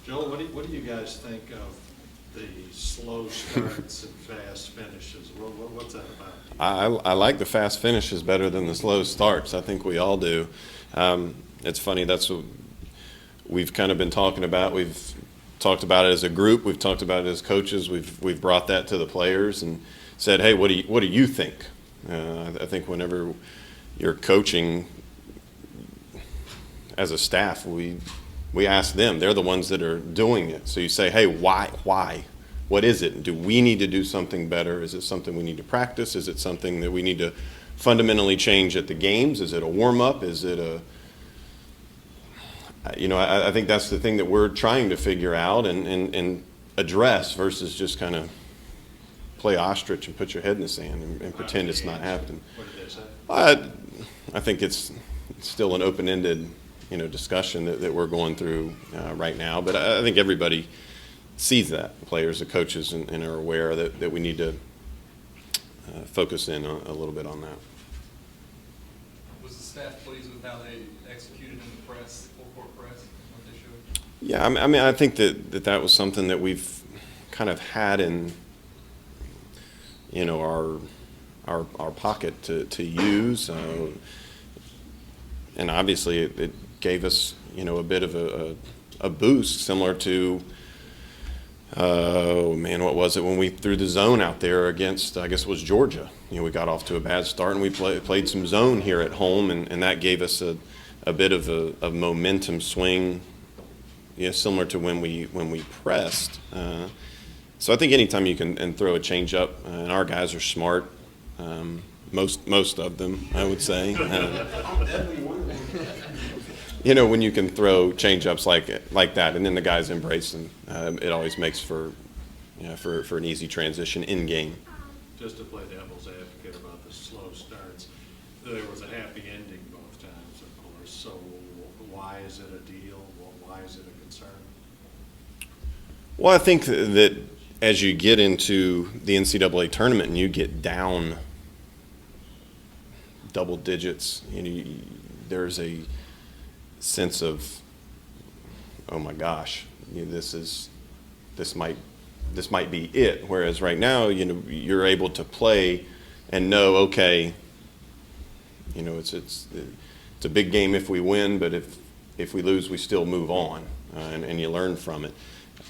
Joel, what do you guys think of the slow starts and fast finishes? What's that about? I like the fast finishes better than the slow starts. I think we all do. It's funny, that's what we've kind of been talking about. We've talked about it as a group. We've talked about it as coaches. We've brought that to the players and said, hey, what do you think? I think whenever you're coaching as a staff, we ask them. They're the ones that are doing it. So you say, hey, why? What is it? Do we need to do something better? Is it something we need to practice? Is it something that we need to fundamentally change at the games? Is it a warm-up? Is it I think that's the thing that we're trying to figure out and address versus just kind of play ostrich and put your head in the sand and pretend it's not happening. What did they say? I think it's still an open-ended discussion that we're going through right now. But I think everybody sees that, the players, the coaches, and are aware that we need to focus in a little bit on that. Was the staff pleased with how they executed in the press, full-court press, what they showed? Yeah, I mean, I think that was something that we've kind of had in our pocket to use, and obviously it gave us a bit of a boost, similar to what was it when we threw the zone out there against, I guess it was Georgia. We got off to a bad start and we played some zone here at home, and that gave us a bit of a momentum swing, similar to when we pressed. So I think anytime you can throw a change up, and our guys are smart, most of them, I would say. When you can throw change ups like that, and then the guys embrace them, it always makes for an easy transition in game. Just to play devil's advocate about the slow starts, there was a happy ending both times, of course. So why is it a deal? Why is it a concern? Well, I think that as you get into the NCAA tournament and you get down double digits, there's a sense of, oh my gosh, this might be it. Whereas right now, you're able to play and know, okay, it's a big game if we win, but if we lose, we still move on, and you learn from it.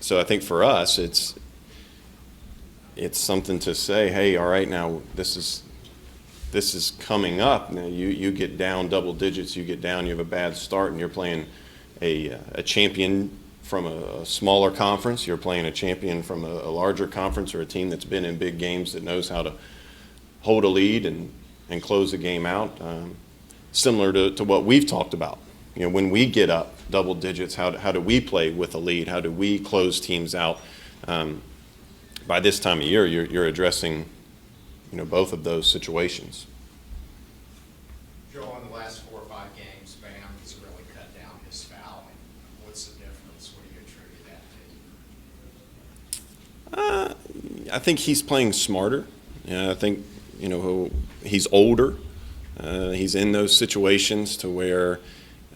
So I think for us, it's something to say, hey, all right, now this is coming up. Now you get down double digits, you have a bad start, and you're playing a champion from a smaller conference. You're playing a champion from a larger conference, or a team that's been in big games that knows how to hold a lead and close the game out. Similar to what we've talked about. When we get up double digits, how do we play with a lead? How do we close teams out? By this time of year, you're addressing both of those situations. Joel, in the last 4 or 5 games, Bam has really cut down his fouling. What's the difference? What do you attribute that to? I think he's playing smarter. I think he's older. He's in those situations to where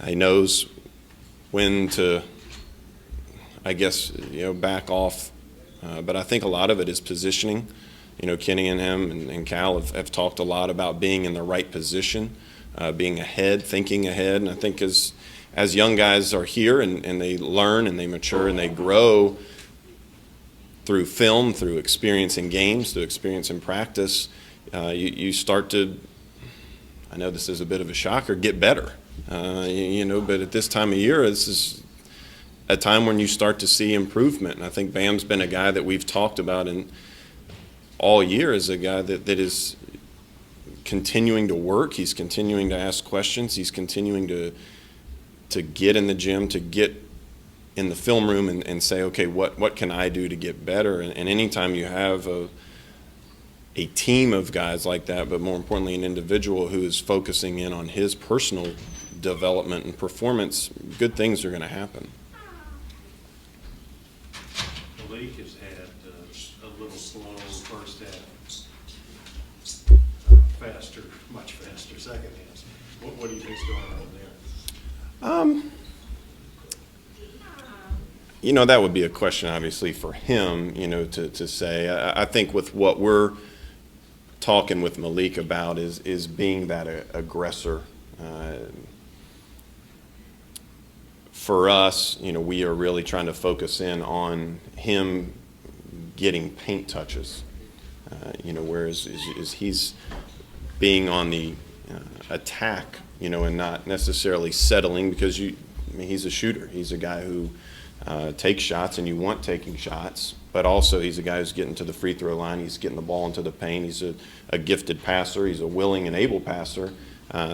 he knows when to, I guess, back off. But I think a lot of it is positioning. Kenny and him and Cal have talked a lot about being in the right position, being ahead, thinking ahead. And I think as young guys are here and they learn and they mature and they grow through film, through experience in games, through experience in practice, you start to, I know this is a bit of a shocker, get better. But at this time of year, this is a time when you start to see improvement. And I think Bam's been a guy that we've talked about all year as a guy that is continuing to work. He's continuing to ask questions. He's continuing to get in the gym, to get in the film room and say, okay, what can I do to get better? And anytime you have a team of guys like that, but more importantly, an individual who is focusing in on his personal development and performance, good things are going to happen. The league has had a little slow first half, much faster second half. What do you think's going on there? That would be a question, obviously, for him, to say. I think with what we're talking with Malik about is being that aggressor. For us, we are really trying to focus in on him getting paint touches. Whereas is he's being on the attack, and not necessarily settling, because he's a shooter. He's a guy who takes shots, and you want taking shots, but also he's a guy who's getting to the free throw line. He's getting the ball into the paint. He's a gifted passer. He's a willing and able passer.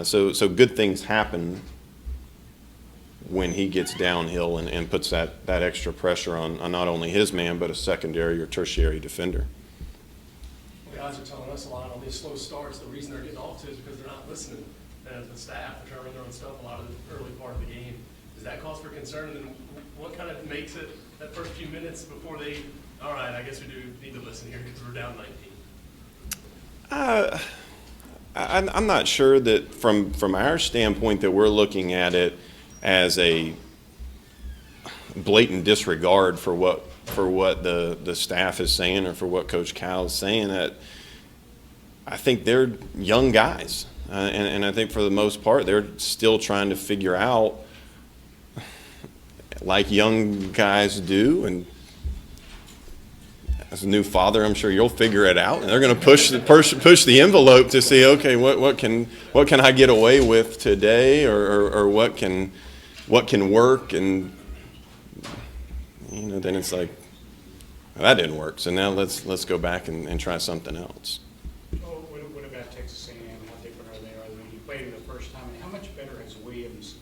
So good things happen when he gets downhill and puts that extra pressure on not only his man, but a secondary or tertiary defender. Guys are telling us a lot on these slow starts. The reason they're getting off to is because they're not listening. And the staff are trying to run their own stuff a lot of the early part of the game. Does that cause for concern? And what kind of makes it that first few minutes before all right, I guess we do need to listen here because we're down 19? I'm not sure that from our standpoint that we're looking at it as a blatant disregard for what the staff is saying or for what Coach Cal is saying. That I think they're young guys, and I think for the most part they're still trying to figure out, like young guys do. And as a new father, I'm sure you'll figure it out, and they're going to push the envelope to see, okay, what can I get away with today, or what can work. And then it's like, well, that didn't work, so now let's go back and try something else. Oh, what about Texas A&M? How different are they? Are when you played him the first time, and how much better has Williams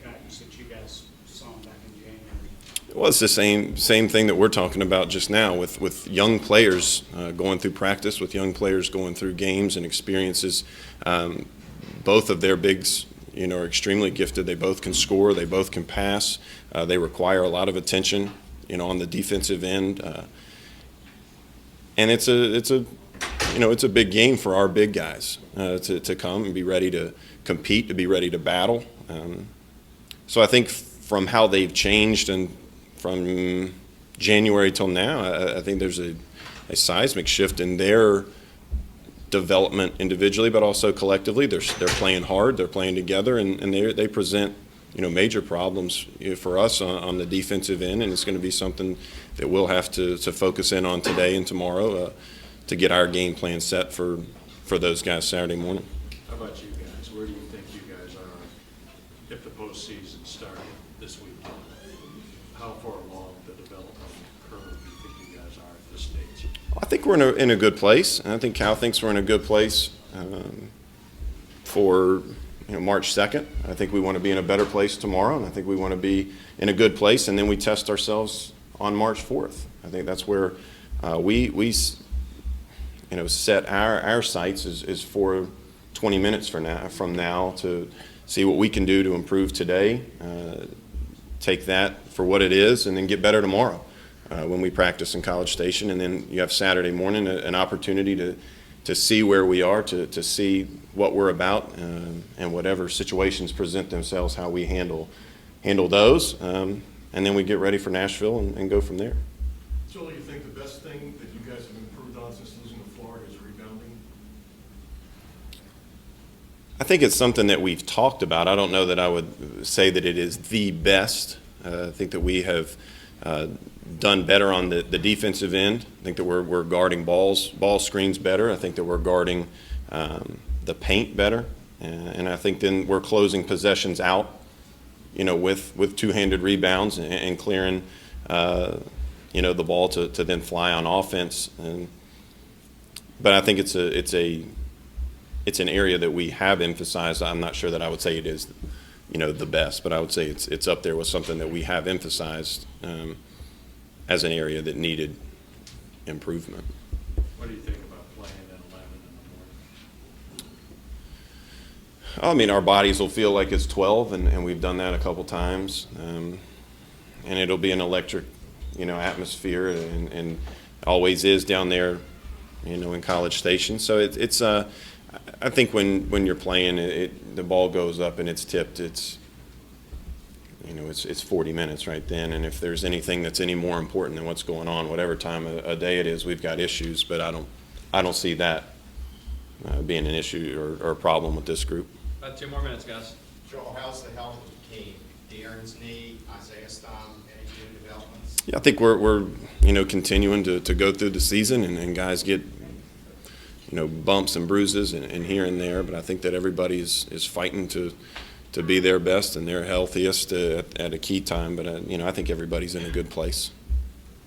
gotten since you guys saw him back in January? Well, it's the same thing that we're talking about just now with young players going through practice, with young players going through games and experiences. Both of their bigs, are extremely gifted. They both can score. They both can pass. They require a lot of attention, on the defensive end. And it's a big game for our big guys to come and be ready to compete, to be ready to battle. So I think from how they've changed and from January till now, I think there's a seismic shift in their development individually, but also collectively. They're playing hard, they're playing together, and they present major problems for us on the defensive end, and it's going to be something that we'll have to focus in on today and tomorrow to get our game plan set for those guys Saturday morning. How about you guys? Where do you think you guys are if the postseason started this weekend? How far along the development curve do you think you guys are at this stage? I think we're in a good place, and I think Cal thinks we're in a good place for March 2nd. I think we want to be in a better place tomorrow, and I think we want to be in a good place, and then we test ourselves on March 4th. I think that's where we set our sights is for 20 minutes from now to see what we can do to improve today, take that for what it is, and then get better tomorrow when we practice in College Station. And then you have Saturday morning an opportunity to see where we are, to see what we're about, and whatever situations present themselves, how we handle those, and then we get ready for Nashville and go from there. Joel, you think the best thing that you guys have improved on since losing to Florida is rebounding? I think it's something that we've talked about. I don't know that I would say that it is the best. I think that we have done better on the defensive end. I think that we're guarding ball screens better. I think that we're guarding the paint better, and I think then we're closing possessions out, with two-handed rebounds and clearing, the ball to then fly on offense. But I think it's an area that we have emphasized. I'm not sure that I would say it is, the best, but I would say it's up there with something that we have emphasized as an area that needed improvement. What do you think about playing at 11 in the morning? I mean, our bodies will feel like it's 12, and we've done that a couple times, and it'll be an electric, atmosphere, and always is down there, in College Station. So it's I think when you're playing, the ball goes up and it's tipped. you know, it's 40 minutes right then. And if there's anything that's any more important than what's going on, whatever time of day it is, we've got issues. But I don't see that being an issue or a problem with this group. About 2 more minutes, guys. Joel, how's the health of the team? De'Aaron's knee, Isaiah's thumb, any new developments? Yeah, I think we're continuing to go through the season, and guys get bumps and bruises and here and there, but I think that everybody is fighting to be their best and their healthiest at a key time. But I think everybody's in a good place.